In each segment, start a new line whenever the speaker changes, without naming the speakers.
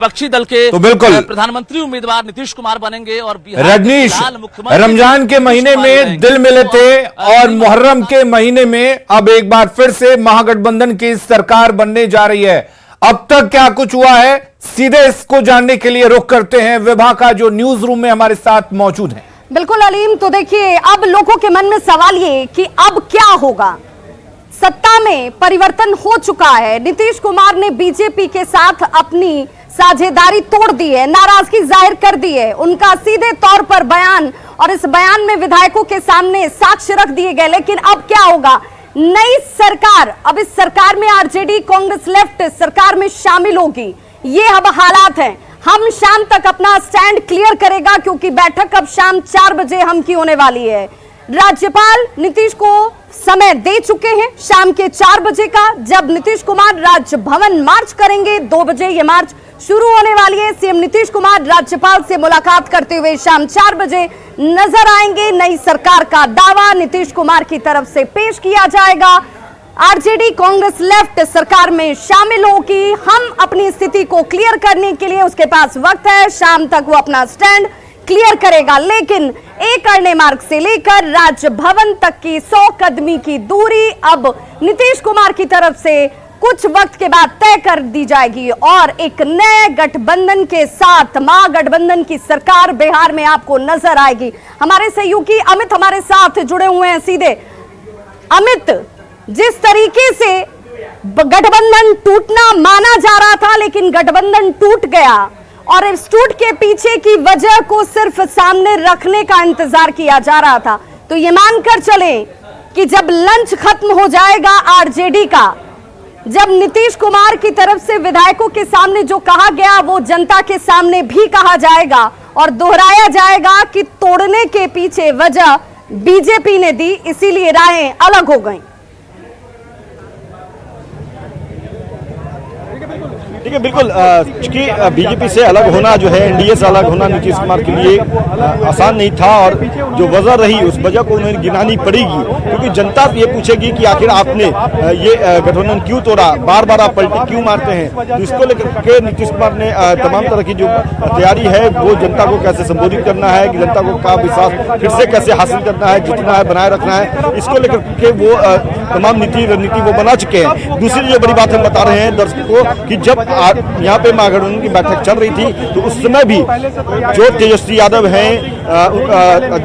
विपक्षी दल के
तो बिल्कुल
प्रधानमंत्री उम्मीदवार नीतीश कुमार बनेंगे और
रजनीश रमजान के महीने में दिल मिले थे और मुहर्रम के महीने में अब एक बार फिर से महागठबंधन की सरकार बनने जा रही है। अब तक क्या कुछ हुआ है, सीधे इसको जानने के लिए रुख करते हैं विभा का जो न्यूज रूम में हमारे साथ मौजूद है।
बिल्कुल अलीम, तो देखिए अब लोगों के मन में सवाल ये कि अब क्या होगा। सत्ता में परिवर्तन हो चुका है, नीतीश कुमार ने बीजेपी के साथ अपनी साझेदारी तोड़ दी है, नाराजगी जाहिर कर दी है। उनका सीधे तौर पर बयान और इस बयान में विधायकों के सामने साक्ष्य रख दिए गए। लेकिन अब क्या होगा, नई सरकार, अब इस सरकार में आरजेडी कांग्रेस लेफ्ट सरकार में शामिल होगी। ये अब हालात हैं। हम शाम तक अपना स्टैंड क्लियर करेगा क्योंकि बैठक अब शाम 4 बजे हम की होने वाली है। राज्यपाल नीतीश को समय दे चुके हैं शाम के 4 बजे का, जब नीतीश कुमार राजभवन मार्च करेंगे। 2 बजे ये मार्च शुरू होने वाली है। सीएम नीतीश कुमार राज्यपाल से मुलाकात करते हुए शाम 4 बजे नजर आएंगे। नई सरकार का दावा नीतीश कुमार की तरफ से पेश किया जाएगा। आरजेडी कांग्रेस लेफ्ट सरकार में शामिल होगी। हम अपनी स्थिति को क्लियर करने के लिए उसके पास वक्त है, शाम तक वो अपना स्टैंड क्लियर करेगा। लेकिन एक अरण्य मार्ग से लेकर राजभवन तक की 100 कदमी की दूरी अब नीतीश कुमार की तरफ से कुछ वक्त के बाद तय कर दी जाएगी और एक नए गठबंधन के साथ महागठबंधन की सरकार बिहार में आपको नजर आएगी। हमारे सहयोगी अमित हमारे साथ जुड़े हुए हैं सीधे। अमित, जिस तरीके से गठबंधन टूटना माना जा रहा था, लेकिन गठबंधन टूट गया और इस टूट के पीछे की वजह को सिर्फ सामने रखने का इंतजार किया जा रहा था। तो ये मानकर चलें कि जब लंच खत्म हो जाएगा आरजेडी का, जब नीतीश कुमार की तरफ से विधायकों के सामने जो कहा गया वो जनता के सामने भी कहा जाएगा और दोहराया जाएगा कि तोड़ने के पीछे वजह बीजेपी ने दी, इसीलिए राहें अलग हो गईं।
ठीक है, बिल्कुल। चूंकि बीजेपी से अलग होना जो है, एनडीए से अलग होना नीतीश कुमार के लिए आसान नहीं था और जो वजह रही उस वजह को उन्हें गिनानी पड़ेगी, क्योंकि जनता ये पूछेगी कि आखिर आपने ये गठबंधन क्यों तोड़ा, बार बार आप पलटी क्यों मारते हैं। तो इसको लेकर के नीतीश कुमार ने तमाम तरह की जो तैयारी है वो जनता को कैसे संबोधित करना है, कि जनता को का विश्वास फिर से कैसे हासिल करना है, जितना है बनाए रखना है, इसको लेकर के वो तमाम रणनीति वो बना चुके हैं। दूसरी जो बड़ी बात हम बता रहे हैं दर्शकों को कि जब यहाँ पे महागठबंधन की बैठक चल रही थी तो उस समय भी जो तेजस्वी यादव हैं,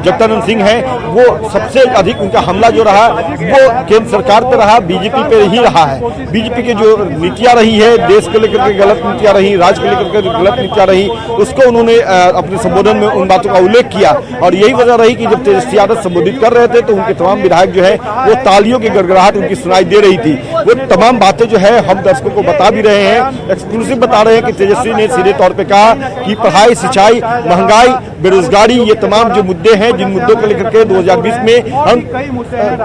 जगदानंद सिंह हैं, वो सबसे अधिक उनका हमला जो रहा वो केंद्र सरकार पे रहा, बीजेपी पे ही रहा है। बीजेपी की जो नीतियां रही है, देश को लेकर के गलत नीतियां रही, राज्य को लेकर के गलत नीतियां रही, उसको उन्होंने अपने संबोधन में उन बातों का उल्लेख किया और यही वजह रही कि जब तेजस्वी यादव संबोधित कर रहे थे तो उनके तमाम विधायक जो है वो तालियों की गड़गड़ाहट उनकी सुनाई दे रही थी। वो तमाम बातें जो है हम दर्शकों को बता भी रहे हैं, एक्सक्लूसिव बता रहे हैं कि तेजस्वी ने सीधे तौर पे कहा कि पढ़ाई, सिंचाई, महंगाई, बेरोजगारी, ये तमाम जो मुद्दे हैं, जिन मुद्दों को लेकर के 2020 में हम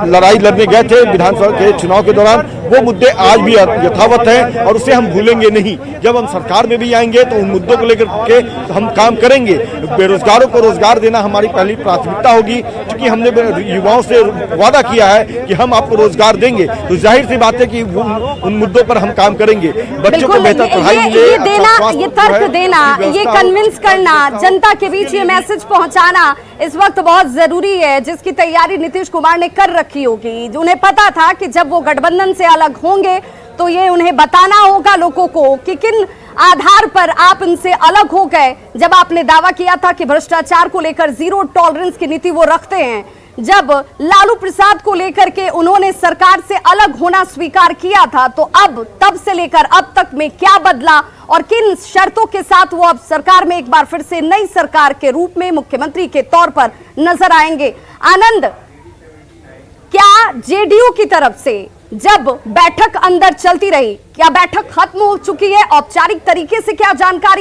लड़ाई लड़ने गए थे विधानसभा के चुनाव के दौरान, वो मुद्दे आज भी यथावत हैं और उसे हम भूलेंगे नहीं। जब हम सरकार में भी आएंगे तो उन मुद्दों को लेकर के हम काम करेंगे। बेरोजगारों को रोजगार देना हमारी पहली प्राथमिकता होगी, क्योंकि हमने युवाओं से वादा किया है कि हम आपको रोजगार देंगे, तो जाहिर सी बात है कि उन मुद्दों पर हम काम करेंगे। बच्चों को बेहतर पढ़ाई
ये देना, ये तर्क देना, ये कन्विंस करना, जनता के बीच ये मैसेज पहुंचाना इस वक्त बहुत जरूरी है, जिसकी तैयारी नीतीश कुमार ने कर रखी होगी। उन्हें पता था कि जब वो गठबंधन से अलग होंगे तो ये उन्हें बताना होगा लोगों को कि किन आधार पर आप इनसे अलग हो गए। जब आपने दावा किया था कि भ्रष्टाचार को लेकर जीरो टॉलरेंस की नीति वो रखते हैं, जब लालू प्रसाद को लेकर के उन्होंने सरकार से अलग होना स्वीकार किया था, तो अब तब से लेकर अब तक में क्या बदला और किन शर्तों के साथ वो अब सरकार में एक बार फिर से नई सरकार के रूप में मुख्यमंत्री के तौर पर नजर आएंगे। आनंद, क्या जेडीयू की तरफ से जब बैठक अंदर चलती रही, क्या बैठक खत्म हो चुकी है? औपचारिक तरीके से क्या जानकारी